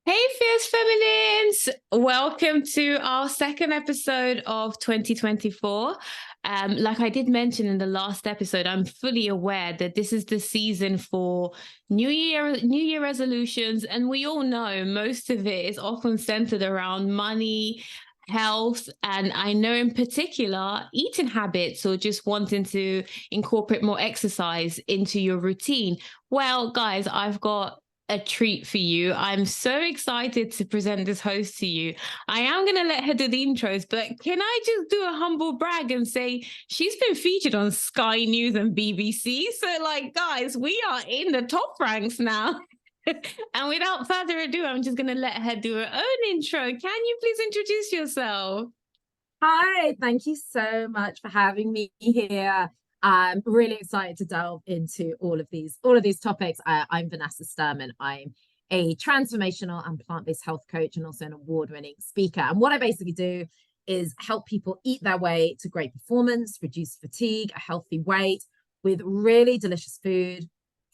Hey, Fierce Feminines! Welcome to our second episode of 2024. Like I did mention in the last episode, I'm fully aware that this is the season for New Year resolutions, and we all know most of it is often centered around money, health, and I know in particular eating habits or just wanting to incorporate more exercise into your routine. Well, guys, I've got a treat for you. I'm so excited to present this host to you. I am going to let her do the intros, but can I just do a humble brag and say she's been featured on Sky News and BBC? So, like, guys, we are in the top ranks now. And without further ado, I'm just going to let her do her own intro. Can you please introduce yourself? Hi, thank you so much for having me here. I'm really excited to delve into all of these topics. I'm Vanessa Sturman. I'm a transformational and plant-based health coach and also an award-winning speaker. And what I basically do is help people eat their way to great performance, reduce fatigue, a healthy weight with really delicious food,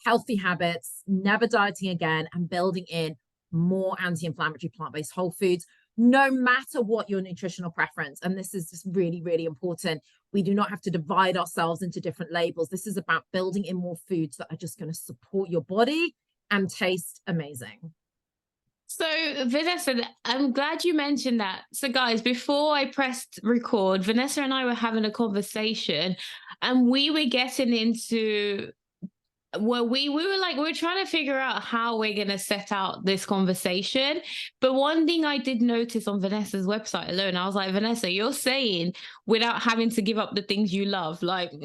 healthy habits, never dieting again, and building in more anti-inflammatory plant-based whole foods no matter what your nutritional preference. And this is just really, really important. We do not have to divide ourselves into different labels. This is about building in more foods that are just going to support your body and taste amazing. So, Vanessa, I'm glad you mentioned that. So, guys, before I pressed record, Vanessa and I were having a conversation and we were getting into we were trying to figure out how we're going to set out this conversation. But one thing I did notice on Vanessa's website alone, I was like, Vanessa, you're saying without having to give up the things you love, like, can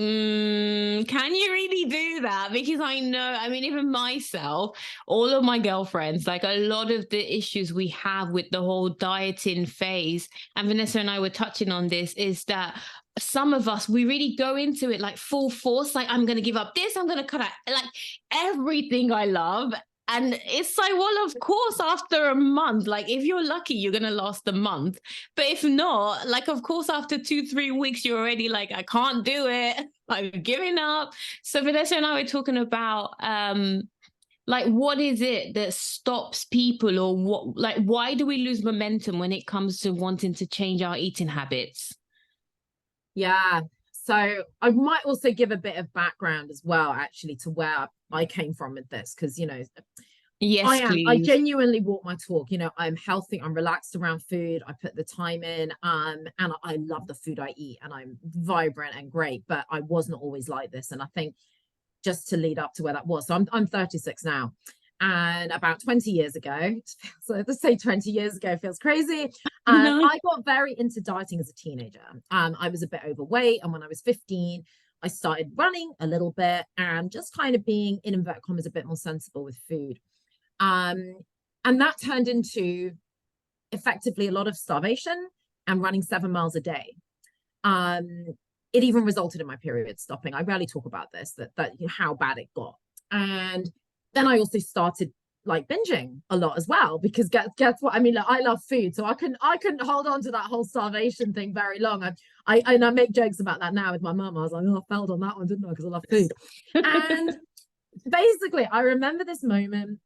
you really do that? Because I know, I mean, even myself, all of my girlfriends, like a lot of the issues we have with the whole dieting phase, and Vanessa and I were touching on this, is that some of us, we really go into it like full force, like I'm going to give up this, I'm going to cut out like everything I love. And it's like, well, of course, after a month, like if you're lucky, you're going to last a month. But if not, like, of course, after 2-3 weeks, you're already like, I can't do it. I'm giving up. So Vanessa and I were talking about, like, what is it that stops people, or what, like, why do we lose momentum when it comes to wanting to change our eating habits? Yeah. So I might also give a bit of background as well, actually, to where I came from with this, because, Yes, I please. genuinely walk my talk. I'm healthy, I'm relaxed around food, I put the time in, and I love the food I eat, and I'm vibrant and great, but I wasn't always like this. And I think just to lead up to where that was, so I'm 36 now. And about 20 years ago, so to say 20 years ago feels crazy. No. I got very into dieting as a teenager. I was a bit overweight. And when I was 15, I started running a little bit and just kind of being, in inverted commas, a bit more sensible with food. And that turned into effectively a lot of starvation and running 7 miles a day. It even resulted in my period stopping. I rarely talk about this, that how bad it got. And then I also started like binging a lot as well, because guess what? I mean, like, I love food, so I couldn't hold on to that whole starvation thing very long. I make jokes about that now with my mum. I was like, oh, I failed on that one, didn't I? Because I love food. And basically, I remember this moment.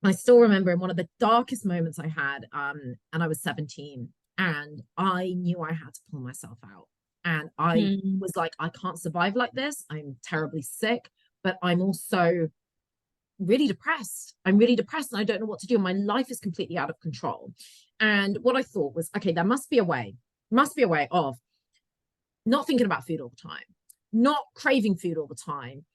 I still remember in one of the darkest moments I had, and I was 17, and I knew I had to pull myself out. And I was like, I can't survive like this. I'm terribly sick, but I'm also really depressed. I'm really depressed and I don't know what to do. My life is completely out of control. And what I thought was, okay, there must be a way of not thinking about food all the time, not craving food all the time,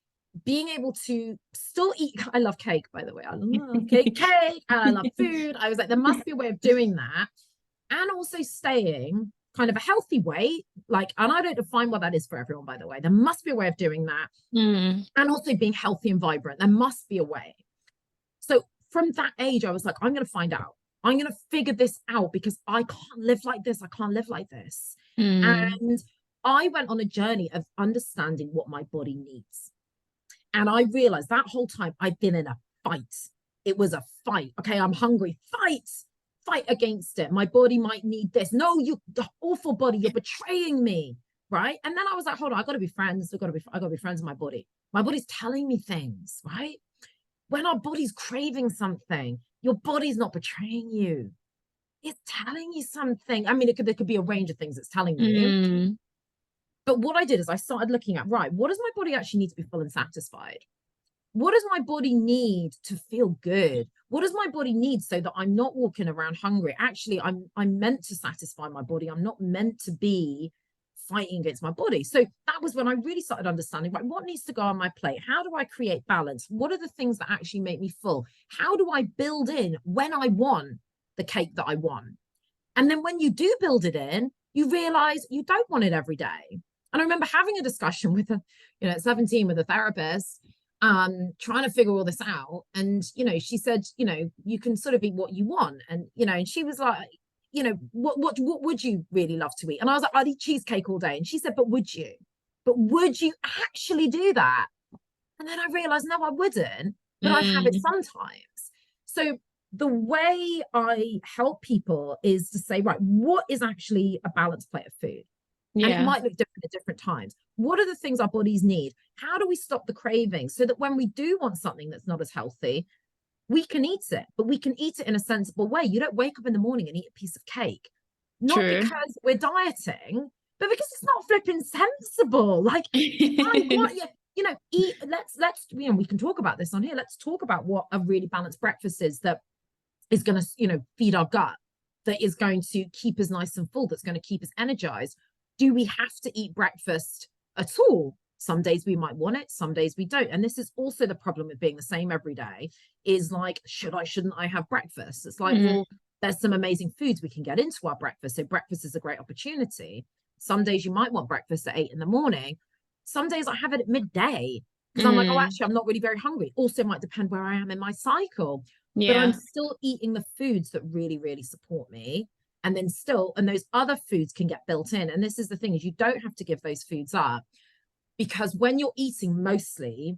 being able to still eat. I love cake, by the way. I love cake, and I love food. I was like, there must be a way of doing that. And also staying kind of a healthy weight. Like, and I don't define what that is for everyone, by the way. There must be a way of doing that. And also being healthy and vibrant. There must be a way. So from that age, I was like, I'm going to find out. I'm going to figure this out, because I can't live like this. I can't live like this. And I went on a journey of understanding what my body needs. And I realized that whole time I've been in a fight. It was a fight. Okay, I'm hungry. Fight against it. My body might need this. No, you, the awful body, you're betraying me. Right. And then I was like, hold on, I gotta be friends. I gotta be friends with my body. My body's telling me things, right? When our body's craving something, your body's not betraying you. It's telling you something. I mean, there could be a range of things it's telling you. But what I did is I started looking at, right, what does my body actually need to be full and satisfied? What does my body need to feel good? What does my body need so that I'm not walking around hungry? Actually, I'm meant to satisfy my body. I'm not meant to be fighting against my body. So that was when I really started understanding, right, what needs to go on my plate? How do I create balance? What are the things that actually make me full? How do I build in when I want the cake that I want? And then when you do build it in, you realize you don't want it every day. And I remember having a discussion with at 17 with a therapist, trying to figure all this out. And, she said, you can sort of eat what you want. And, and she was like, what would you really love to eat? And I was like, I'd eat cheesecake all day. And she said, but would you actually do that? And then I realized, no, I wouldn't, but I have it sometimes. So the way I help people is to say, right, what is actually a balanced plate of food? And it might look different at different times. What are the things our bodies need? How do we stop the cravings so that when we do want something that's not as healthy, we can eat it, but we can eat it in a sensible way. You don't wake up in the morning and eat a piece of cake, not because we're dieting, but because it's not flipping sensible. Like, I want you, eat. Let's we can talk about this on here. Let's talk about what a really balanced breakfast is that is going to, feed our gut, that is going to keep us nice and full, that's going to keep us energized. Do we have to eat breakfast at all? Some days we might want it, some days we don't. And this is also the problem with being the same every day, is like, shouldn't I have breakfast? It's like, well, there's some amazing foods we can get into our breakfast. So breakfast is a great opportunity. Some days you might want breakfast at 8 in. Some days I have it at midday because I'm like, oh, actually, I'm not really very hungry. Also might depend where I am in my cycle. But I'm still eating the foods that really, really support me. And then and those other foods can get built in. And this is the thing, is you don't have to give those foods up, because when you're eating mostly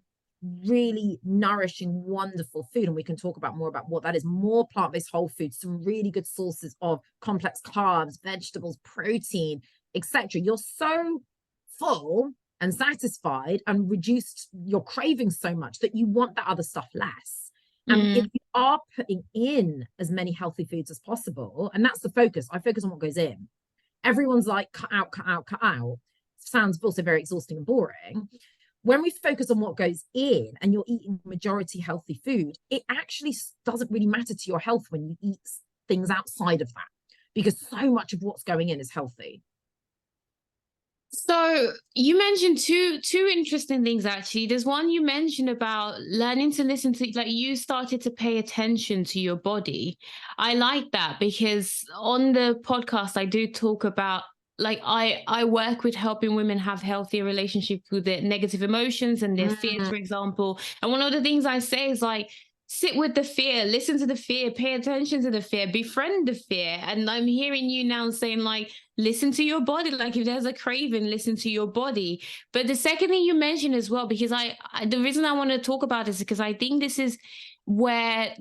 really nourishing, wonderful food, and we can talk about more about what that is, more plant-based whole foods, some really good sources of complex carbs, vegetables, protein, etc. You're so full and satisfied and reduced your cravings so much that you want that other stuff less. And if you are putting in as many healthy foods as possible, and that's the focus, I focus on what goes in. Everyone's like, cut out, cut out, cut out. Sounds also very exhausting and boring. When we focus on what goes in and you're eating majority healthy food, it actually doesn't really matter to your health when you eat things outside of that, because so much of what's going in is healthy. So you mentioned two interesting things, actually. There's one you mentioned about learning to listen to, like, you started to pay attention to your body. I like that, because on the podcast I do talk about, like, I work with helping women have healthier relationships with their negative emotions and their fears, for example. And one of the things I say is, like, sit with the fear, listen to the fear, pay attention to the fear, befriend the fear. And I'm hearing you now saying, like, listen to your body. Like, if there's a craving, listen to your body. But the second thing you mentioned as well, because the reason I want to talk about this is because I think this is where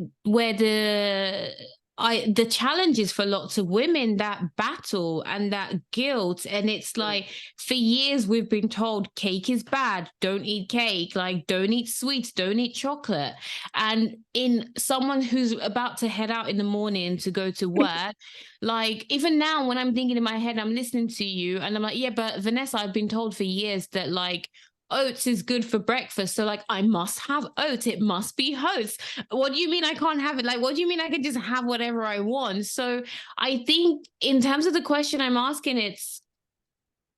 the challenges for lots of women, that battle and that guilt. And it's like, for years we've been told cake is bad, don't eat cake, like, don't eat sweets, don't eat chocolate. And in someone who's about to head out in the morning to go to work, like, even now when I'm thinking in my head, I'm listening to you and I'm like, yeah, but Vanessa, I've been told for years that, like, oats is good for breakfast, so, like, I must have oats, it must be oats. What do you mean I can't have it? Like, what do you mean I can just have whatever I want? So I think in terms of the question I'm asking, it's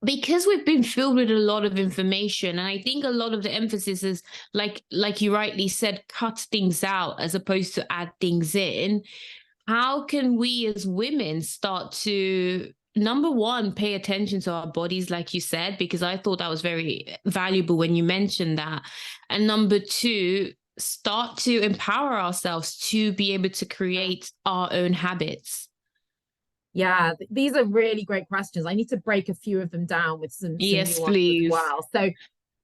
because we've been filled with a lot of information, and I think a lot of the emphasis is, like you rightly said, cut things out as opposed to add things in. How can we as women start to, number one, pay attention to our bodies, like you said, because I thought that was very valuable when you mentioned that. And number two, start to empower ourselves to be able to create our own habits? Yeah, these are really great questions. I need to break a few of them down with some Yes, nuance please. as well. So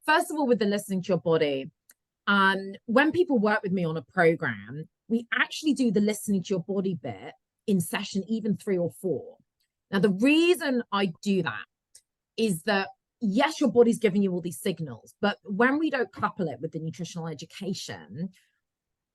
first of all, with the listening to your body, when people work with me on a program, we actually do the listening to your body bit in session even 3 or 4. Now, the reason I do that is that, yes, your body's giving you all these signals, but when we don't couple it with the nutritional education,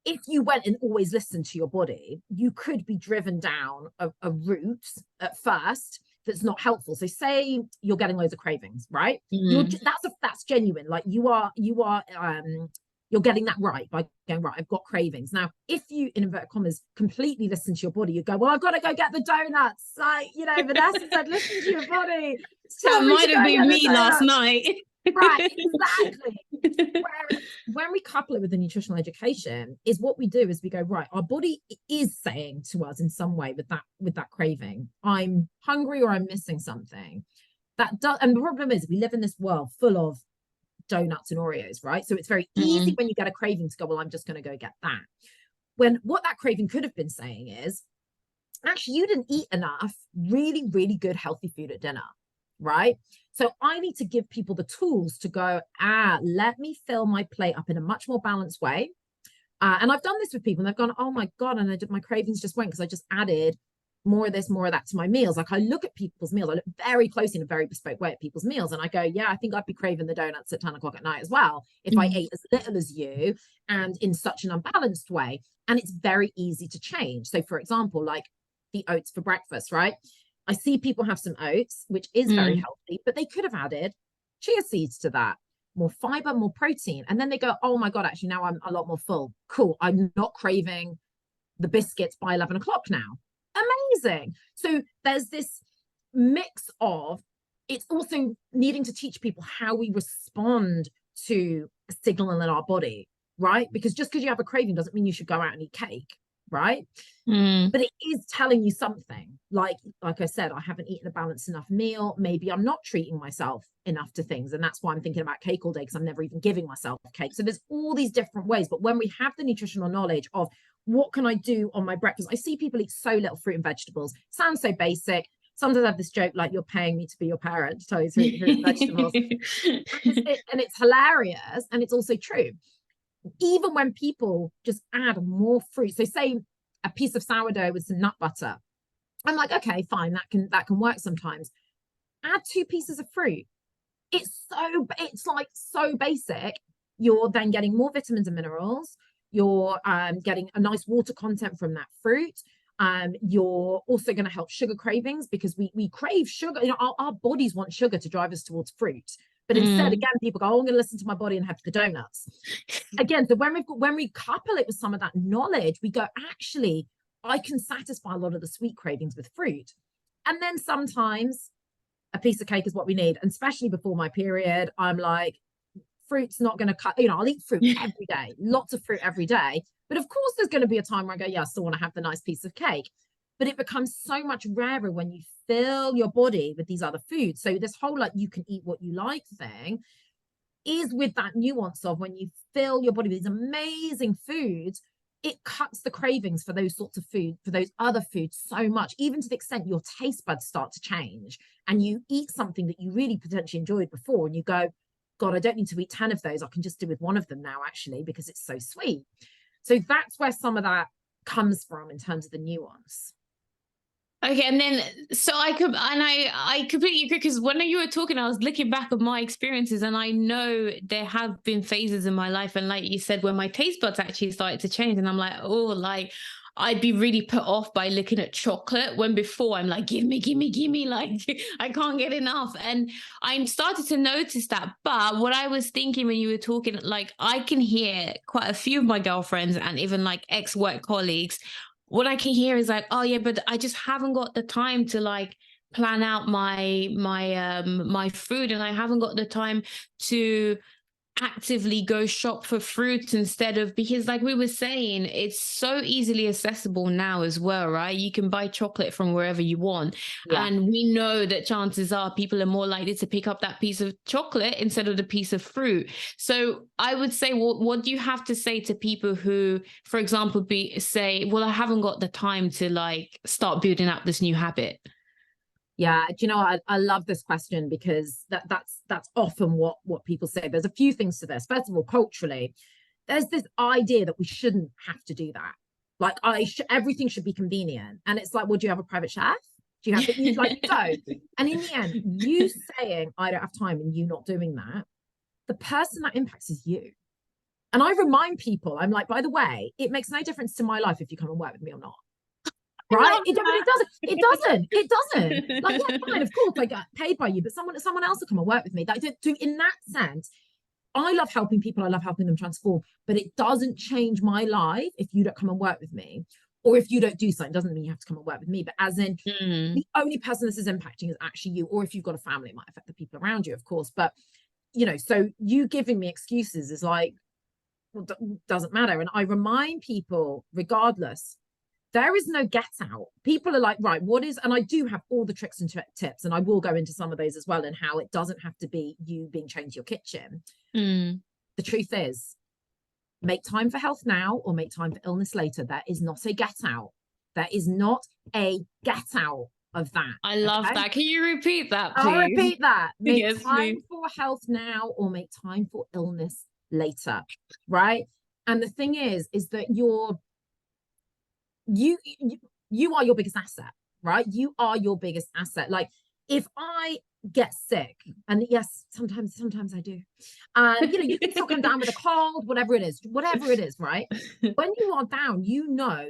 if you went and always listened to your body, you could be driven down a route at first that's not helpful. So say you're getting loads of cravings, right? That's genuine. Like you're getting that right by going, right, I've got cravings. Now, if you, in inverted commas, completely listen to your body, you go, well, I've got to go get the donuts. Like, Vanessa said, listen to your body. That might have been me last night. Right, exactly. Whereas when we couple it with the nutritional education, is what we do is we go, right, our body is saying to us in some way with that craving, I'm hungry or I'm missing something. And the problem is we live in this world full of donuts and Oreos, right? So it's very easy when you get a craving to go, well, I'm just going to go get that. When what that craving could have been saying is, actually, you didn't eat enough really, really good, healthy food at dinner, right? So I need to give people the tools to go, let me fill my plate up in a much more balanced way. And I've done this with people and they've gone, oh my God, and my cravings just went because I just added more of this, more of that to my meals. Like I look at people's meals, I look very closely in a very bespoke way at people's meals. And I go, yeah, I think I'd be craving the donuts at 10 o'clock at night as well, if I ate as little as you and in such an unbalanced way. And it's very easy to change. So for example, like the oats for breakfast, right? I see people have some oats, which is very healthy, but they could have added chia seeds to that, more fiber, more protein. And then they go, oh my God, actually now I'm a lot more full. Cool. I'm not craving the biscuits by 11 o'clock now. Amazing. So there's this mix of, it's also needing to teach people how we respond to a signal in our body, right? Because just because you have a craving doesn't mean you should go out and eat cake, right? But it is telling you something. Like I said, I haven't eaten a balanced enough meal. Maybe I'm not treating myself enough to things. And that's why I'm thinking about cake all day, because I'm never even giving myself cake. So there's all these different ways. But when we have the nutritional knowledge of what can I do on my breakfast? I see people eat so little fruit and vegetables. Sounds so basic. Sometimes I have this joke, like, you're paying me to be your parent to tell you to eat fruit and vegetables. And it's hilarious. And it's also true. Even when people just add more fruit. So say a piece of sourdough with some nut butter. I'm like, okay, fine. That can work sometimes. Add 2 pieces of fruit. It's like so basic. You're then getting more vitamins and minerals. You're getting a nice water content from that fruit. You're also going to help sugar cravings, because we crave sugar. Our bodies want sugar to drive us towards fruit. But instead, again, people go, oh, I'm going to listen to my body and have the donuts. Again, so when we couple it with some of that knowledge, we go, actually, I can satisfy a lot of the sweet cravings with fruit. And then sometimes a piece of cake is what we need. And especially before my period, I'm like, fruit's not going to cut, I'll eat fruit every day, lots of fruit every day. But of course, there's going to be a time where I go, yeah, I still want to have the nice piece of cake. But it becomes so much rarer when you fill your body with these other foods. So this whole, like, you can eat what you like thing is with that nuance of when you fill your body with these amazing foods, it cuts the cravings for those sorts of food, for those other foods so much, even to the extent your taste buds start to change and you eat something that you really potentially enjoyed before and you go, God, I don't need to eat 10 of those. I can just do with one of them now, actually, because it's so sweet. So that's where some of that comes from in terms of the nuance. Okay, and then so I completely agree, because when you were talking, I was looking back at my experiences, and I know there have been phases in my life, and like you said, when my taste buds actually started to change, and I'm like, oh, like I'd be really put off by looking at chocolate, when before I'm like, give me, like I can't get enough. And I started to notice that. But what I was thinking when you were talking, like I can hear quite a few of my girlfriends and even like ex-work colleagues, what I can hear is like, oh yeah, but I just haven't got the time to like plan out my food, and I haven't got the time to actively go shop for fruit instead of, because like we were saying, it's so easily accessible now as well, right? You can buy chocolate from wherever you want. Yeah. And we know that chances are people are more likely to pick up that piece of chocolate instead of the piece of fruit. So I would say, what do you have to say to people who, for example, say, well, I haven't got the time to like start building up this new habit? Yeah, do you know what? I love this question, because that's often what people say. There's a few things to this. First of all, culturally, there's this idea that we shouldn't have to do that. Like everything should be convenient. And it's like, well, do you have a private chef? Do you have it? You don't. And in the end, you saying I don't have time and you not doing that, the person that impacts is you. And I remind people, I'm like, by the way, it makes no difference to my life if you come and work with me or not. Right? It doesn't. Like, yeah, fine, of course, I get paid by you, but someone else will come and work with me. That in that sense, I love helping people. I love helping them transform, but it doesn't change my life if you don't come and work with me, or if you don't do something. Doesn't mean you have to come and work with me, but as in the only person this is impacting is actually you. Or if you've got a family, it might affect the people around you, of course. But so you giving me excuses is like, well, doesn't matter. And I remind people, regardless, there is no get out. People are like, right, what is, and I do have all the tricks and tips, and I will go into some of those as well, and how it doesn't have to be you being chained to your kitchen. The truth is, make time for health now or make time for illness later. There is not a get out. There is not a get out of that. I love that. Can you repeat that, please? I'll repeat that. Make Yes, time please. for health now or make time for illness later, right? And the thing is that you are your biggest asset, right? You are your biggest asset. Like, if I get sick, and yes, sometimes I do, you can still come down with a cold, whatever it is, right? When you are down,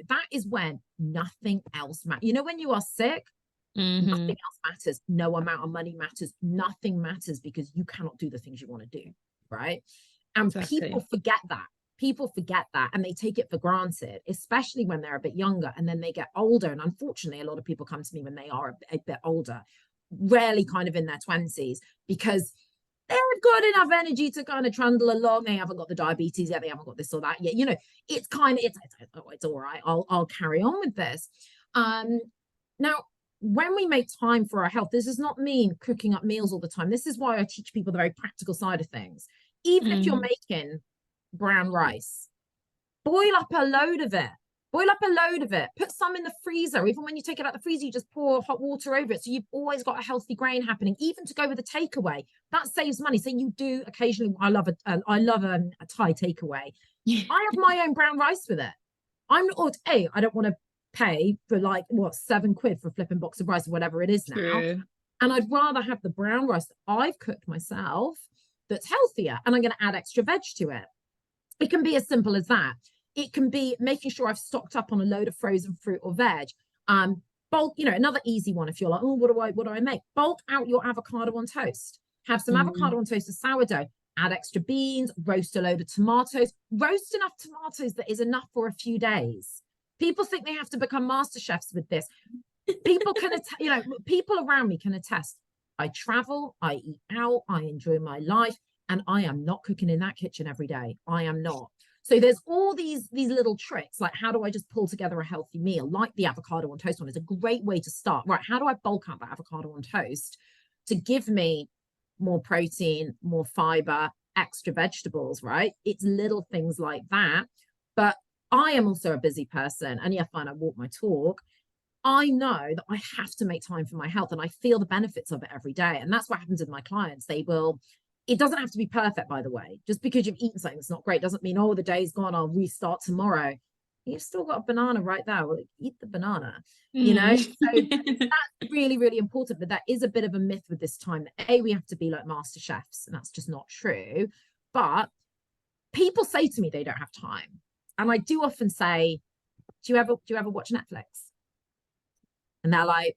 that is when nothing else matters. When you are sick, nothing else matters. No amount of money matters. Nothing matters, because you cannot do the things you want to do, right? And people forget that, and they take it for granted, especially when they're a bit younger, and then they get older. And unfortunately, a lot of people come to me when they are a bit older, rarely kind of in their 20s, because they've got enough energy to kind of trundle along. They haven't got the diabetes yet. They haven't got this or that yet. It's kind of, it's all right. I'll carry on with this. Now, when we make time for our health, this does not mean cooking up meals all the time. This is why I teach people the very practical side of things. Even if you're making brown rice, boil up a load of it. Put some in the freezer. Even when you take it out the freezer, you just pour hot water over it, so you've always got a healthy grain happening. Even to go with a takeaway, that saves money. So you do occasionally, I love a Thai takeaway. I have my own brown rice with it. I don't want to pay for like £7 for a flipping box of rice or whatever it is now. True. And I'd rather have the brown rice that I've cooked myself, that's healthier, and I'm going to add extra veg to it. It can be as simple as that. It can be making sure I've stocked up on a load of frozen fruit or veg. Bulk, another easy one. If you're like, oh, what do I make? Bulk out your avocado on toast. Have some avocado on toast with sourdough. Add extra beans. Roast a load of tomatoes. Roast enough tomatoes that is enough for a few days. People think they have to become master chefs with this. People can, people around me can attest. I travel, I eat out, I enjoy my life, and I am not cooking in that kitchen every day. I am not. So there's all these little tricks, like how do I just pull together a healthy meal? Like the avocado on toast one is a great way to start. Right, how do I bulk up that avocado on toast to give me more protein, more fiber, extra vegetables, right? It's little things like that. But I am also a busy person, and yeah, fine, I walk my talk. I know that I have to make time for my health, and I feel the benefits of it every day. And that's what happens with my clients. It doesn't have to be perfect, by the way. Just because you've eaten something that's not great doesn't mean, the day's gone, I'll restart tomorrow. You've still got a banana right there. Well, eat the banana, So that's really, really important. But that is a bit of a myth with this time. That we have to be like master chefs, and that's just not true. But people say to me they don't have time. And I do often say, do you ever watch Netflix? And they're like,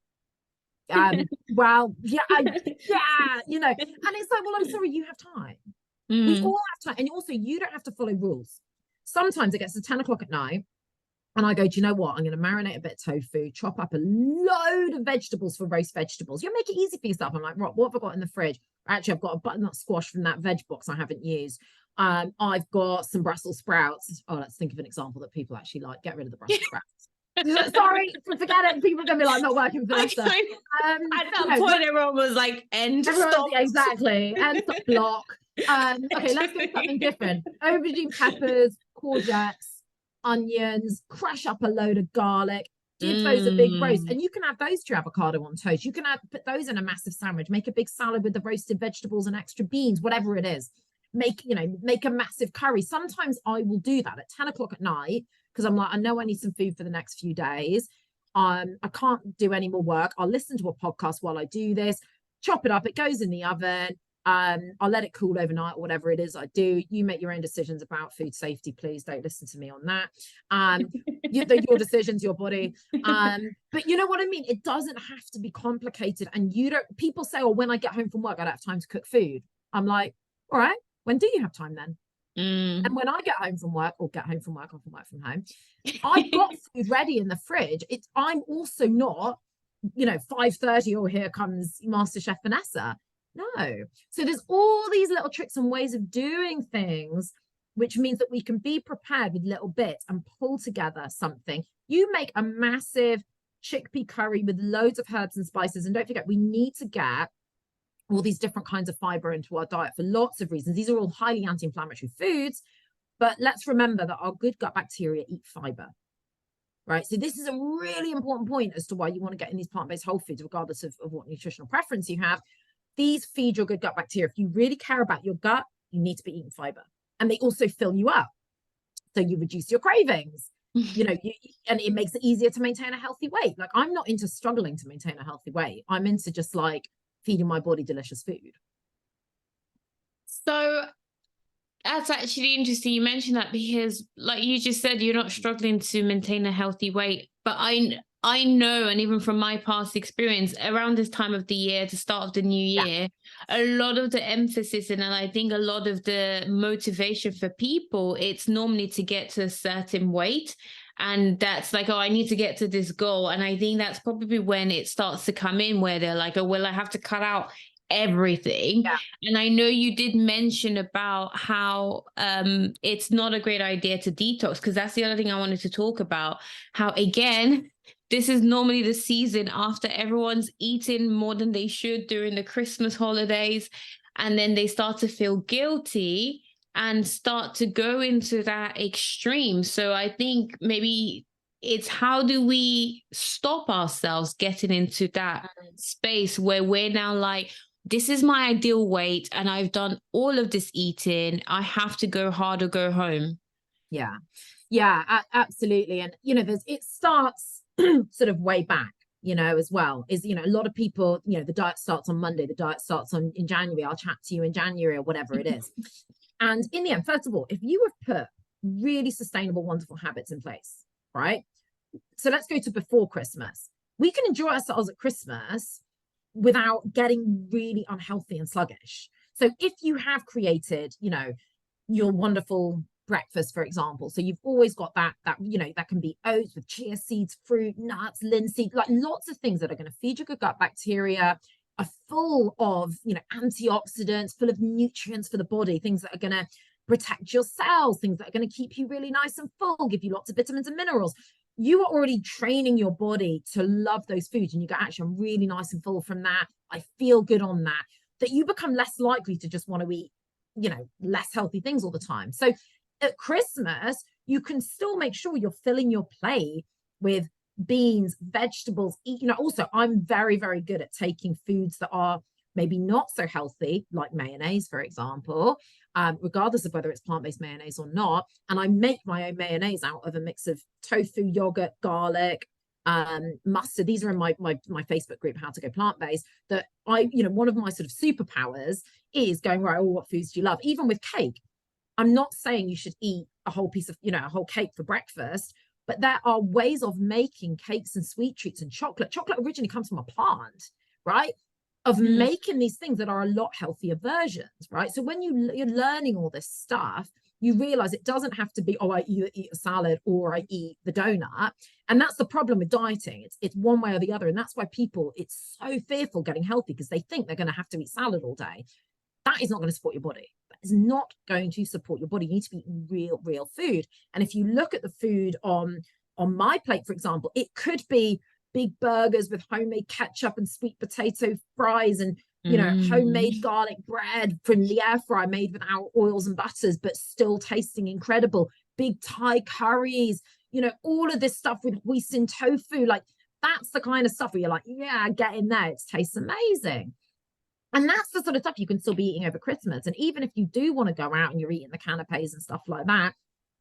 well, yeah, and it's like, well, I'm sorry, you have time. We all have time. And also, you don't have to follow rules. Sometimes it gets to 10 o'clock at night, and I go, do you know what? I'm going to marinate a bit of tofu, chop up a load of vegetables for roast vegetables. You make it easy for yourself. I'm like, right, what have I got in the fridge? Actually, I've got a butternut squash from that veg box I haven't used. I've got some Brussels sprouts. Oh, let's think of an example that people actually like. Get rid of the Brussels sprouts. Sorry, forget it. People are going to be like, not working for us. At that point, everyone was like, end, stop. Exactly. End, stop, block. Okay, let's go something different. Aubergine peppers, courgettes, onions, crush up a load of garlic, give those a big roast. And you can add those to your avocado on toast. You can put those in a massive sandwich, make a big salad with the roasted vegetables and extra beans, whatever it is. Make a massive curry. Sometimes I will do that at 10 o'clock at night, because I'm like, I know I need some food for the next few days. I can't do any more work. I'll listen to a podcast while I do this, chop it up. It goes in the oven. I'll let it cool overnight or whatever it is I do. You make your own decisions about food safety. Please don't listen to me on that. Your decisions, your body. But you know what I mean? It doesn't have to be complicated. And people say, oh, when I get home from work, I don't have time to cook food. I'm like, all right, when do you have time then? And when I get home from work, or get home from work, or from home, I've got food ready in the fridge. I'm also not, 5:30, oh, here comes Master Chef Vanessa. No. So there's all these little tricks and ways of doing things, which means that we can be prepared with little bits and pull together something. You make a massive chickpea curry with loads of herbs and spices. And don't forget, we need to get all these different kinds of fiber into our diet for lots of reasons. These are all highly anti-inflammatory foods, but let's remember that our good gut bacteria eat fiber, right? So this is a really important point as to why you want to get in these plant-based whole foods, regardless of what nutritional preference you have. These feed your good gut bacteria. If you really care about your gut, you need to be eating fiber. And they also fill you up. So you reduce your cravings, and it makes it easier to maintain a healthy weight. Like, I'm not into struggling to maintain a healthy weight. I'm into just like feeding my body delicious food. So that's actually interesting you mentioned that, because like you just said, you're not struggling to maintain a healthy weight. But I know, and even from my past experience, around this time of the year, the start of the new year, a lot of the emphasis and I think a lot of the motivation for people, it's normally to get to a certain weight. And that's like, oh, I need to get to this goal. And I think that's probably when it starts to come in, where they're like, oh, well, I have to cut out everything. Yeah. And I know you did mention about how it's not a great idea to detox, because that's the other thing I wanted to talk about. How, again, this is normally the season after everyone's eating more than they should during the Christmas holidays. And then they start to feel guilty and start to go into that extreme. So I think maybe it's, how do we stop ourselves getting into that space where we're now like, this is my ideal weight and I've done all of this eating, I have to go hard or go home? Yeah, absolutely. And it starts sort of way back, as well, is a lot of people, the diet starts on Monday, the diet starts in January, I'll chat to you in January, or whatever it is. And in the end, first of all, if you have put really sustainable, wonderful habits in place, right? So let's go to before Christmas. We can enjoy ourselves at Christmas without getting really unhealthy and sluggish. So if you have created, your wonderful breakfast, for example, so you've always got that can be oats with chia seeds, fruit, nuts, linseed, like lots of things that are going to feed your good gut bacteria, are full of, antioxidants, full of nutrients for the body, things that are going to protect your cells, things that are going to keep you really nice and full, give you lots of vitamins and minerals. You are already training your body to love those foods, and you go, actually, I'm really nice and full from that. I feel good on that you become less likely to just want to eat, less healthy things all the time. So at Christmas, you can still make sure you're filling your plate with beans, vegetables. Also, I'm very, very good at taking foods that are maybe not so healthy, like mayonnaise, for example, regardless of whether it's plant-based mayonnaise or not. And I make my own mayonnaise out of a mix of tofu, yogurt, garlic, mustard. These are in my Facebook group, How to Go Plant-Based, that one of my sort of superpowers is going, right, oh, what foods do you love? Even with cake. I'm not saying you should eat a whole piece of, a whole cake for breakfast, but there are ways of making cakes and sweet treats and chocolate. Chocolate originally comes from a plant, right? Of making these things that are a lot healthier versions, right? So when you're learning all this stuff, you realize it doesn't have to be, oh, I either eat a salad or I eat the donut. And that's the problem with dieting. It's one way or the other. And that's why people, it's so fearful getting healthy, because they think they're going to have to eat salad all day. That is not going to support your body. That is not going to support your body. You need to be eating real food. And if you look at the food on my plate, for example, it could be big burgers with homemade ketchup and sweet potato fries and homemade garlic bread from the air fryer made without oils and butters, but still tasting incredible. Big Thai curries, all of this stuff with hoisin tofu. Like, that's the kind of stuff where you're like, yeah, get in there. It tastes amazing. And that's the sort of stuff you can still be eating over Christmas. And even if you do want to go out and you're eating the canapes and stuff like that,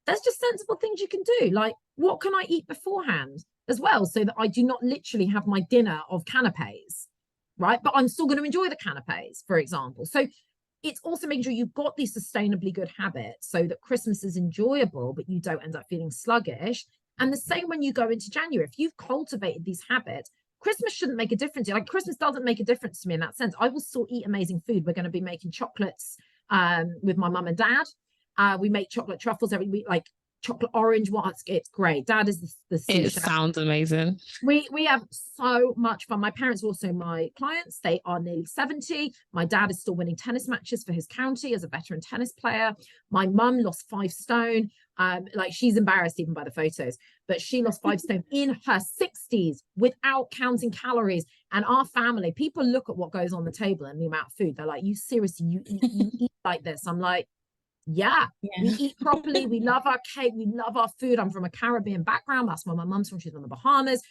there's just sensible things you can do. Like, what can I eat beforehand as well, so that I do not literally have my dinner of canapes, right? But I'm still going to enjoy the canapes, for example. So it's also making sure you've got these sustainably good habits so that Christmas is enjoyable, but you don't end up feeling sluggish. And the same when you go into January, if you've cultivated these habits, Christmas shouldn't make a difference. Like, Christmas doesn't make a difference to me in that sense. I will still eat amazing food. We're going to be making chocolates with my mum and dad. We make chocolate truffles every week, like chocolate orange ones. It's great. Dad is the It sounds amazing. We have so much fun. My parents are also my clients. They are nearly 70. My dad is still winning tennis matches for his county as a veteran tennis player. My mum lost 5 stone. Like, she's embarrassed even by the photos, but she lost 5 stone in her 60s without counting calories. And our family, people look at what goes on the table and the amount of food. They're like, you seriously, you eat like this? I'm like, yeah, we eat properly. We love our cake. We love our food. I'm from a Caribbean background. That's where my mum's from. She's from the Bahamas.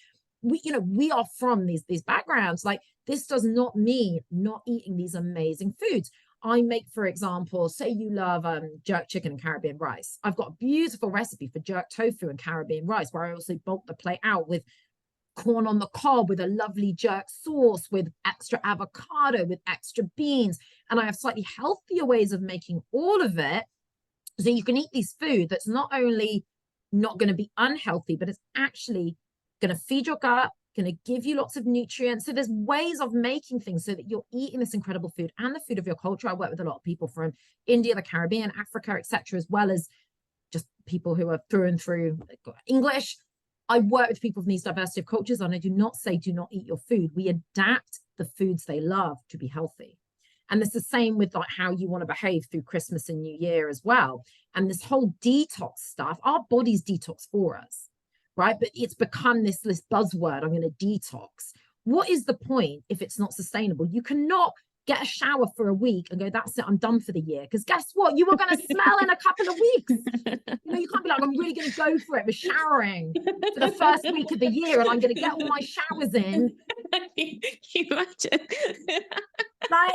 We are from these backgrounds. Like, this does not mean not eating these amazing foods. I make, for example, say you love jerk chicken and Caribbean rice. I've got a beautiful recipe for jerk tofu and Caribbean rice, where I also bulk the plate out with corn on the cob, with a lovely jerk sauce, with extra avocado, with extra beans. And I have slightly healthier ways of making all of it, so you can eat these food that's not only not going to be unhealthy, but it's actually going to feed your gut, going to give you lots of nutrients. So there's ways of making things so that you're eating this incredible food and the food of your culture. I work with a lot of people from India, the Caribbean, Africa, etc., as well as just people who are through and through English. I work with people from these diversity of cultures, and I do not say do not eat your food. We adapt the foods they love to be healthy. And it's the same with like how you want to behave through Christmas and New Year as well. And this whole detox stuff, our bodies detox for us, right? But it's become this buzzword, I'm going to detox. What is the point if it's not sustainable? You cannot get a shower for a week and go, that's it, I'm done for the year. Because guess what? You are going to smell in a couple of weeks. You can't be like, I'm really going to go for it with showering for the first week of the year, and I'm going to get all my showers in. Can you imagine? Like,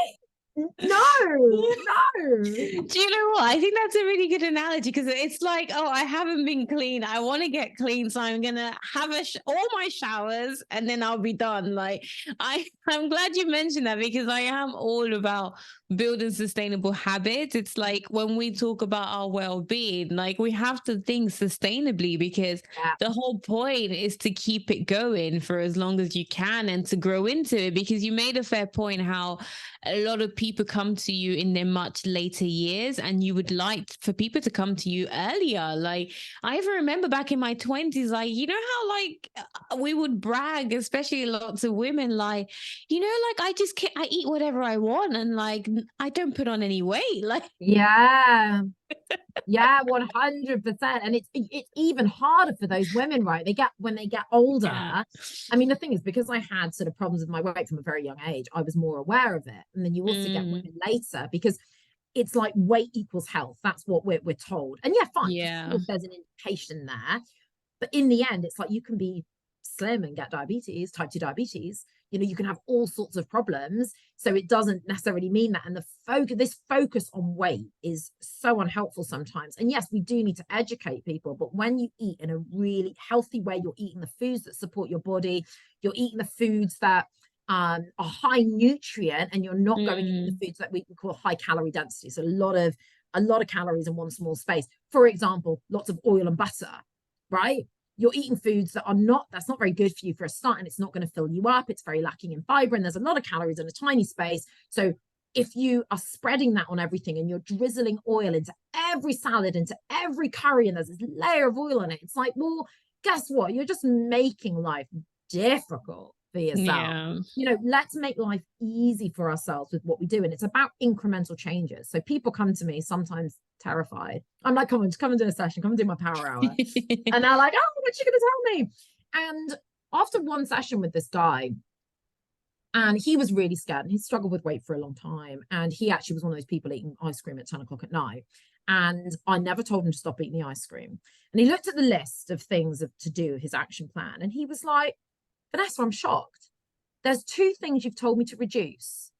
no. Do you know what? I think that's a really good analogy, because it's like, oh, I haven't been clean. I want to get clean, so I'm gonna have all my showers and then I'll be done. Like, I'm glad you mentioned that, because I am all about building sustainable habits. It's like, when we talk about our well-being, like, we have to think sustainably, because the whole point is to keep it going for as long as you can and to grow into it. Because you made a fair point how a lot of people come to you in their much later years, and you would like for people to come to you earlier. Like, I even remember back in my 20s, like, you know how like we would brag, especially lots of women, like, you know, like, I eat whatever I want, and like, I don't put on any weight. Like, yeah, 100%. And it's even harder for those women, right? When they get older. yeah. I mean, the thing is, because I had sort of problems with my weight from a very young age, I was more aware of it. And then you also get women later, because it's like weight equals health. That's what we're told. And yeah, fine. Yeah. Of course, there's an indication there. But in the end, it's like, you can be slim and get diabetes, type 2 diabetes. You know, you can have all sorts of problems. So it doesn't necessarily mean that. And this focus on weight is so unhelpful sometimes. And yes, we do need to educate people. But when you eat in a really healthy way, you're eating the foods that support your body, you're eating the foods that are high nutrient, and you're not going into the foods that we call high calorie density. So a lot of calories in one small space. For example, lots of oil and butter, right? You're eating foods that's not very good for you for a start, and it's not going to fill you up. It's very lacking in fiber, and there's a lot of calories in a tiny space. So if you are spreading that on everything, and you're drizzling oil into every salad, into every curry, and there's this layer of oil in it, it's like, well, guess what? You're just making life difficult for yourself. Yeah. You know, let's make life easy for ourselves with what we do. And it's about incremental changes. So people come to me sometimes terrified. I'm like, come and do a session, come and do my power hour. And they're like, oh, what's she going to tell me? And after one session with this guy, and he was really scared, and he struggled with weight for a long time. And he actually was one of those people eating ice cream at 10 o'clock at night. And I never told him to stop eating the ice cream. And he looked at the list of things to do, his action plan. And he was like, Vanessa, I'm shocked. There's 2 things you've told me to reduce.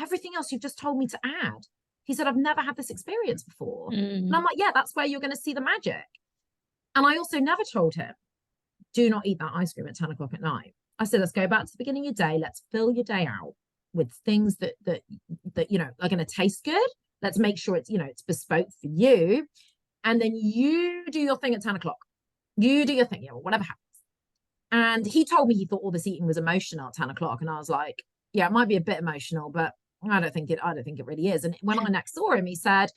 Everything else you've just told me to add. He said, I've never had this experience before. And I'm like, yeah, that's where you're going to see the magic. And I also never told him, do not eat that ice cream at 10 o'clock at night. I said, let's go back to the beginning of your day. Let's fill your day out. with things that are going to taste good. Let's make sure it's, it's bespoke for you. And then you do your thing at 10 o'clock. You do your thing, whatever happens. And he told me he thought all this eating was emotional at 10 o'clock. And I was like, yeah, it might be a bit emotional, but I don't think it really is. And when I next saw him, he said,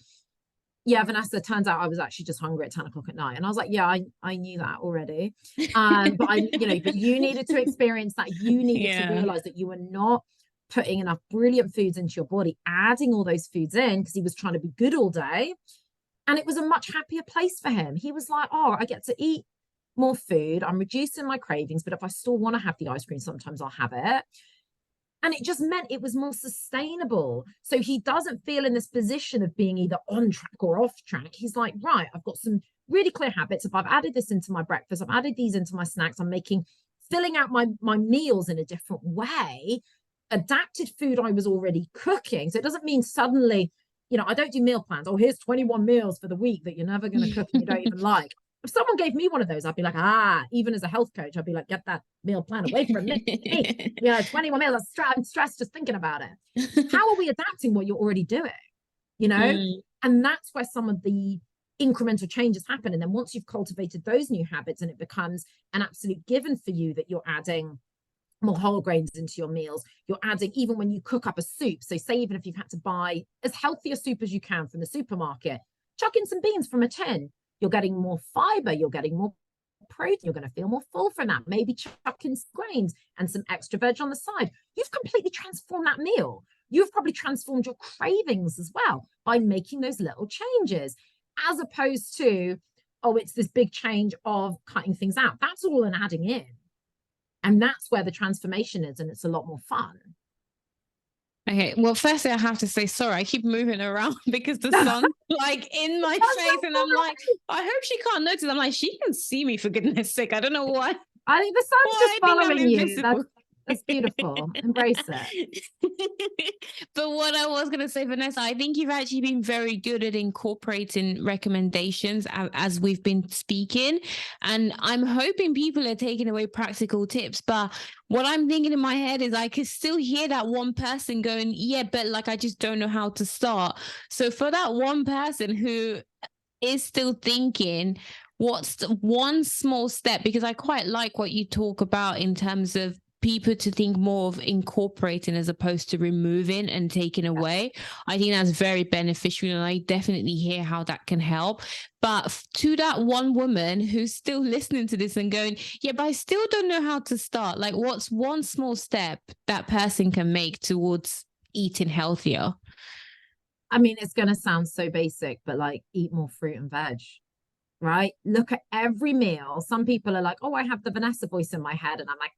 yeah, Vanessa, turns out I was actually just hungry at 10 o'clock at night. And I was like, yeah, I knew that already. But you needed to experience that. You needed to realize that you were not putting enough brilliant foods into your body, adding all those foods in because he was trying to be good all day. And it was a much happier place for him. He was like, oh, I get to eat more food. I'm reducing my cravings. But if I still want to have the ice cream, sometimes I'll have it. And it just meant it was more sustainable. So he doesn't feel in this position of being either on track or off track. He's like, right, I've got some really clear habits. If I've added this into my breakfast, I've added these into my snacks, I'm filling out my meals in a different way, adapted food I was already cooking. So it doesn't mean suddenly, I don't do meal plans. Oh, here's 21 meals for the week that you're never going to cook and you don't even like. If someone gave me one of those, I'd be like, even as a health coach, I'd be like, get that meal plan away from me. 21 meals, I'm stressed just thinking about it. How are we adapting what you're already doing? And that's where some of the incremental changes happen. And then once you've cultivated those new habits and it becomes an absolute given for you that you're adding more whole grains into your meals, you're adding, even when you cook up a soup. So say, even if you've had to buy as healthy a soup as you can from the supermarket, chuck in some beans from a tin. You're getting more fiber, you're getting more protein, you're going to feel more full from that. Maybe chuck in some grains and some extra veg on the side. You've completely transformed that meal. You've probably transformed your cravings as well by making those little changes, as opposed to, oh, it's this big change of cutting things out. That's all an adding in. And that's where the transformation is, and it's a lot more fun. Okay, well, firstly, I have to say sorry. I keep moving around because the sun's like in my face, and I'm like, I hope she can't notice. I'm like, she can see me, for goodness sake. I don't know why. I think the sun's just following you. That's beautiful. Embrace it. But what I was going to say, Vanessa, I think you've actually been very good at incorporating recommendations as we've been speaking. And I'm hoping people are taking away practical tips. But what I'm thinking in my head is I could still hear that one person going, yeah, but like, I just don't know how to start. So for that one person who is still thinking, what's the one small step? Because I quite like what you talk about in terms of people to think more of incorporating as opposed to removing and taking away. I think that's very beneficial, and I definitely hear how that can help. But to that one woman who's still listening to this and going, yeah, but I still don't know how to start. Like, what's one small step that person can make towards eating healthier? I mean, it's going to sound so basic, but like, eat more fruit and veg. Right? Look at every meal. Some people are like, oh, I have the Vanessa voice in my head. And I'm like,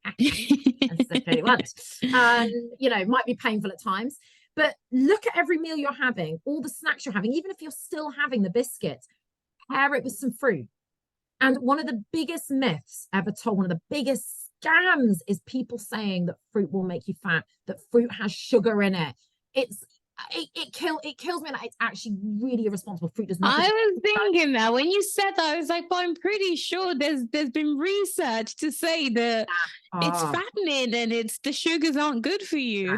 that's okay, what? Might be painful at times, but look at every meal you're having, all the snacks you're having, even if you're still having the biscuits, pair it with some fruit. And one of the biggest myths ever told, one of the biggest scams, is people saying that fruit will make you fat, that fruit has sugar in it. It kills me, and it's actually really irresponsible. Fruit does not. I was thinking that when you said that, I was like, well, I'm pretty sure there's been research to say that it's fattening and the sugars aren't good for you.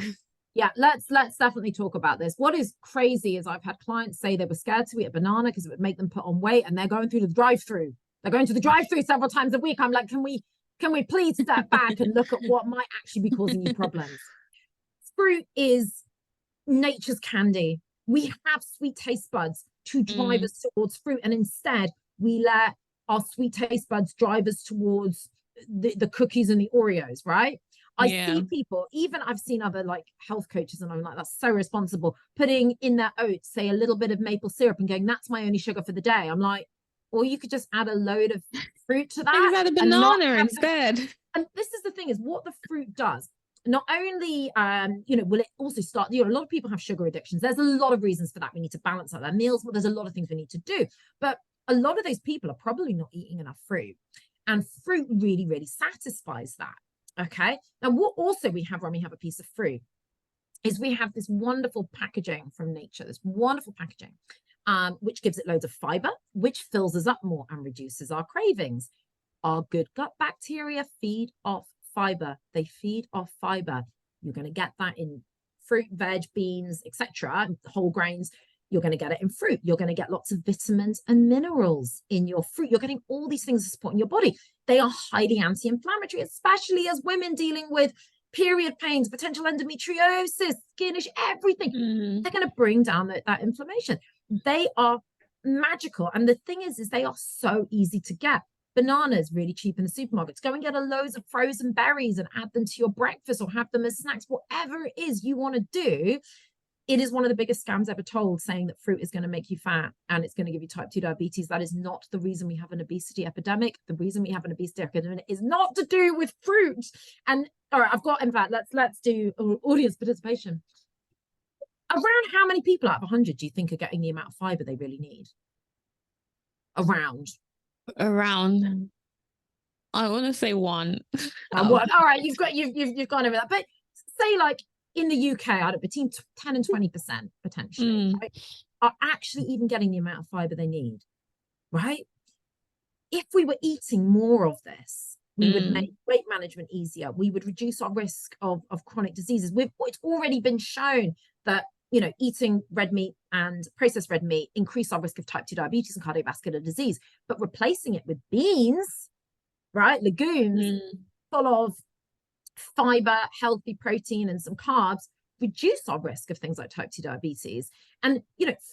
Yeah, let's definitely talk about this. What is crazy is I've had clients say they were scared to eat a banana because it would make them put on weight, and they're going through the drive-through. They're going to the drive-through several times a week. I'm like, can we please step back and look at what might actually be causing you problems? Fruit is nature's candy. We have sweet taste buds to drive us towards fruit, and instead we let our sweet taste buds drive us towards the cookies and the Oreos, right? I see people, even I've seen other like health coaches, and I'm like, that's so responsible, putting in their oats, say, a little bit of maple syrup and going, that's my only sugar for the day. I'm like, or you could just add a load of fruit to that. You add a banana instead. And this is the thing, is what the fruit does. Not only, will it also start, a lot of people have sugar addictions. There's a lot of reasons for that. We need to balance out their meals. Well, there's a lot of things we need to do. But a lot of those people are probably not eating enough fruit. And fruit really, really satisfies that. Okay. Now, what also we have when we have a piece of fruit is we have this wonderful packaging from nature, this wonderful packaging, which gives it loads of fiber, which fills us up more and reduces our cravings. Our good gut bacteria feed off fiber. They feed off fiber. You're going to get that in fruit, veg, beans, etc., whole grains. You're going to get it in fruit. You're going to get lots of vitamins and minerals in your fruit. You're getting all these things supporting your body. They are highly anti-inflammatory, especially as women dealing with period pains, potential endometriosis, skin issue, everything. They're going to bring down that inflammation. They are magical. And the thing is they are so easy to get. Bananas really cheap in the supermarkets. Go and get a loads of frozen berries and add them to your breakfast or have them as snacks. Whatever it is you want to do. It is one of the biggest scams ever told, saying that fruit is going to make you fat and it's going to give you type 2 diabetes. That is not the reason we have an obesity epidemic. The reason we have an obesity epidemic is not to do with fruit. And all right, in fact, let's do audience participation. Around how many people out of 100 do you think are getting the amount of fiber they really need? Around. I want to say one. All right, you've gone over that. But say like, in the UK, between 10 and 20% potentially, right, are actually even getting the amount of fiber they need, right? If we were eating more of this, we would make weight management easier. We would reduce our risk of chronic diseases. It's already been shown that, eating red meat and processed red meat increase our risk of type 2 diabetes and cardiovascular disease. But replacing it with beans, right, legumes, full of fiber, healthy protein, and some carbs, reduce our risk of things like type 2 diabetes. And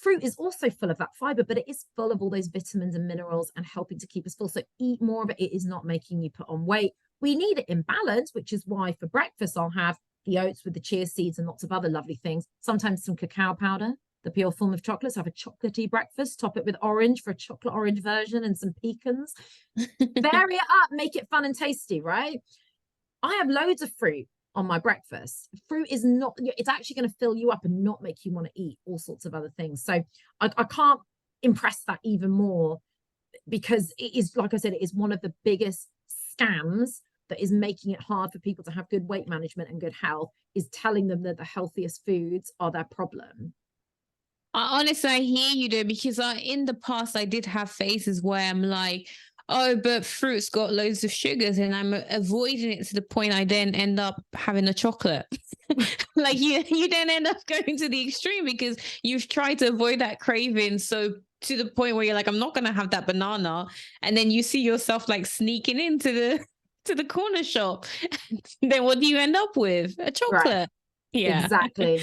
fruit is also full of that fiber, but it is full of all those vitamins and minerals and helping to keep us full. So eat more of it. It is not making you put on weight. We need it in balance, which is why for breakfast I'll have the oats with the chia seeds and lots of other lovely things, sometimes some cacao powder, the pure form of chocolate. So have a chocolatey breakfast, top it with orange for a chocolate orange version and some pecans. Vary it up, make it fun and tasty, right? I have loads of fruit on my breakfast. Fruit is not, it's actually going to fill you up and not make you want to eat all sorts of other things. So I can't impress that even more, because it is, like I said, it is one of the biggest scams that is making it hard for people to have good weight management and good health, is telling them that the healthiest foods are their problem. Honestly, I hear you there, because in the past I did have phases where I'm like, oh, but fruit's got loads of sugars, and I'm avoiding it to the point I then end up having a chocolate. Like you then end up going to the extreme because you've tried to avoid that craving. So to the point where you're like, I'm not going to have that banana. And then you see yourself like sneaking into the corner shop. And then what do you end up with? A chocolate. Right. Yeah, exactly.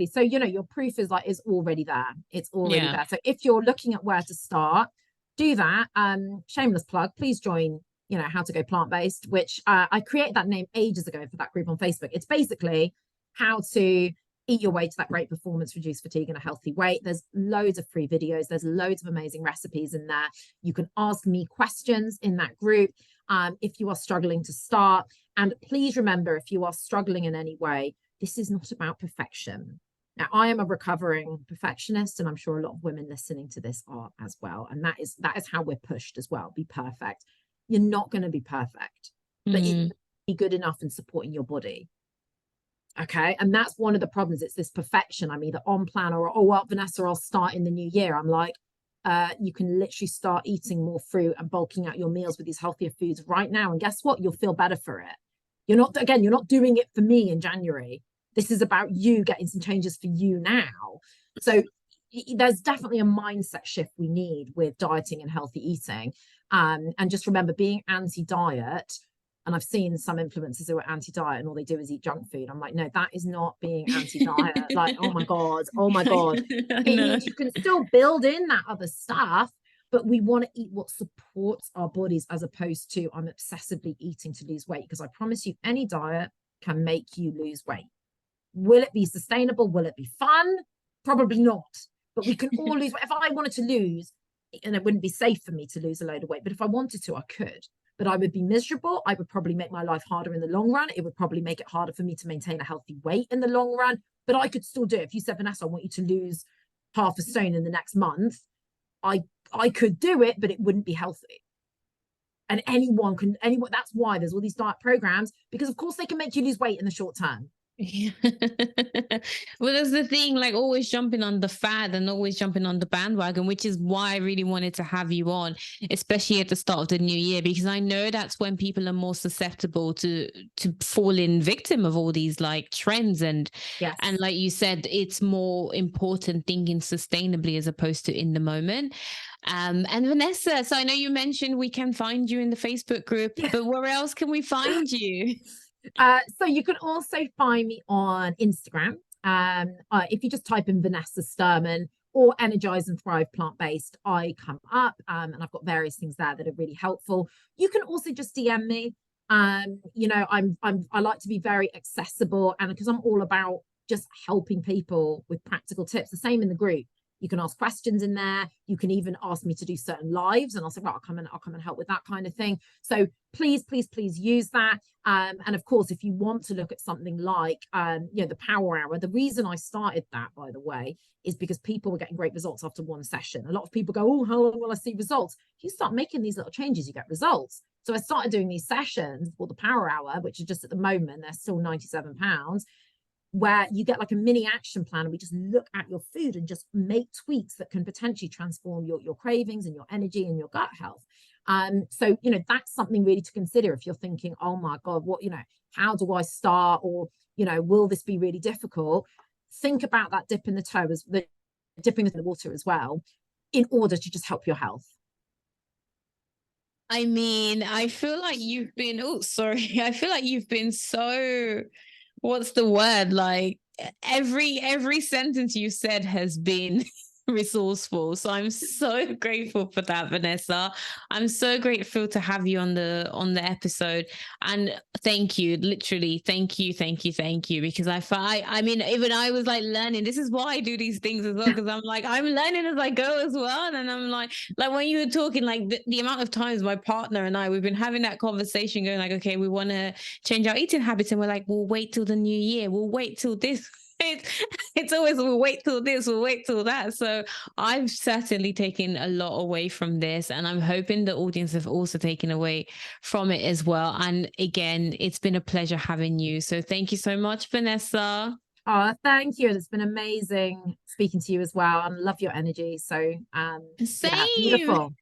So, your proof is already there. It's already there. So if you're looking at where to start, do that. Shameless plug, please join, How to Go Plant-Based, which I created that name ages ago for that group on Facebook. It's basically how to eat your way to that great performance, reduce fatigue, and a healthy weight. There's loads of free videos. There's loads of amazing recipes in there. You can ask me questions in that group if you are struggling to start. And please remember, if you are struggling in any way, this is not about perfection. Now, I am a recovering perfectionist, and I'm sure a lot of women listening to this are as well. And that is how we're pushed as well. Be perfect. You're not going to be perfect, but be good enough in supporting your body. Okay. And that's one of the problems. It's this perfection. I'm either on plan or, Vanessa, I'll start in the new year. I'm like, you can literally start eating more fruit and bulking out your meals with these healthier foods right now. And guess what? You'll feel better for it. You're not doing it for me in January. This is about you getting some changes for you now. So there's definitely a mindset shift we need with dieting and healthy eating. And just remember, being anti-diet, and I've seen some influencers who are anti-diet and all they do is eat junk food. I'm like, no, that is not being anti-diet. Like, oh my God. You can still build in that other stuff, but we want to eat what supports our bodies, as opposed to I'm obsessively eating to lose weight. Because I promise you, any diet can make you lose weight. Will it be sustainable? Will it be fun? Probably not. But we can all lose weight. If I wanted to lose, and it wouldn't be safe for me to lose a load of weight, but if I wanted to, I could. But I would be miserable. I would probably make my life harder in the long run. It would probably make it harder for me to maintain a healthy weight in the long run. But I could still do it. If you said, Vanessa, I want you to lose half a stone in the next month, I could do it, but it wouldn't be healthy. And anyone, that's why there's all these diet programs, because of course they can make you lose weight in the short term. Yeah. Well, that's the thing, like always jumping on the fad and always jumping on the bandwagon, which is why I really wanted to have you on, especially at the start of the new year, because I know that's when people are more susceptible to falling victim of all these like trends. And Yes. like you said, it's more important thinking sustainably as opposed to in the moment. And Vanessa, so I know you mentioned we can find you in the Facebook group, Yeah. but where else can we find you? So you can also find me on Instagram. If you just type in Vanessa Sturman or Energize and Thrive Plant-Based, I come up, and I've got various things there that are really helpful. You can also just DM me. I like to be very accessible, and because I'm all about just helping people with practical tips. The same in the group. You can ask questions in there. You can even ask me to do certain lives, and I'll say, well, I'll come and help with that kind of thing. So please, please, please use that. And of course, if you want to look at something like, the Power Hour, the reason I started that, by the way, is because people were getting great results after one session. A lot of people go, oh, how long will I see results? If you start making these little changes, you get results. So I started doing these sessions for the Power Hour, which are just at the moment, they're still £97, where you get like a mini action plan, and we just look at your food and just make tweaks that can potentially transform your cravings and your energy and your gut health. So that's something really to consider if you're thinking, oh my God, how do I start? Or will this be really difficult? Think about that dipping in the water as well, in order to just help your health. I mean, I feel like you've been, oh, sorry. I feel like you've been so, what's the word? Like every sentence you said has been resourceful. So I'm so grateful for that, Vanessa. I'm so grateful to have you on the episode. And thank you, literally, thank you, because I mean, even I was like learning. This is why I do these things as well, because I'm like, I'm learning as I go as well. And I'm like when you were talking, like the amount of times my partner and I, we've been having that conversation, going like, okay, we want to change our eating habits, and we're like, we'll wait till the new year, we'll wait till this. It's always, we'll wait till this, we'll wait till that. So I've certainly taken a lot away from this, and I'm hoping the audience have also taken away from it as well. And again, it's been a pleasure having you. So thank you so much, Vanessa. Oh, thank you. It's been amazing speaking to you as well. And love your energy. So Same. yeah, beautiful.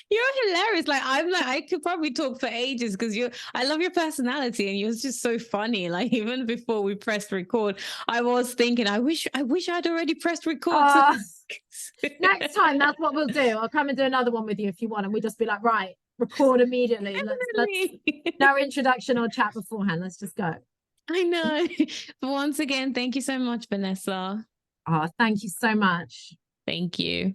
You're hilarious. Like I could probably talk for ages because I love your personality, and you're just so funny. Like even before we pressed record, I was thinking, I wish I'd already pressed record. Next time, that's what we'll do. I'll come and do another one with you if you want, and we'll just be like, right, record immediately. Let's no introduction or chat beforehand. Let's just go. I know. But once again, thank you so much, Vanessa. Oh, thank you so much. Thank you.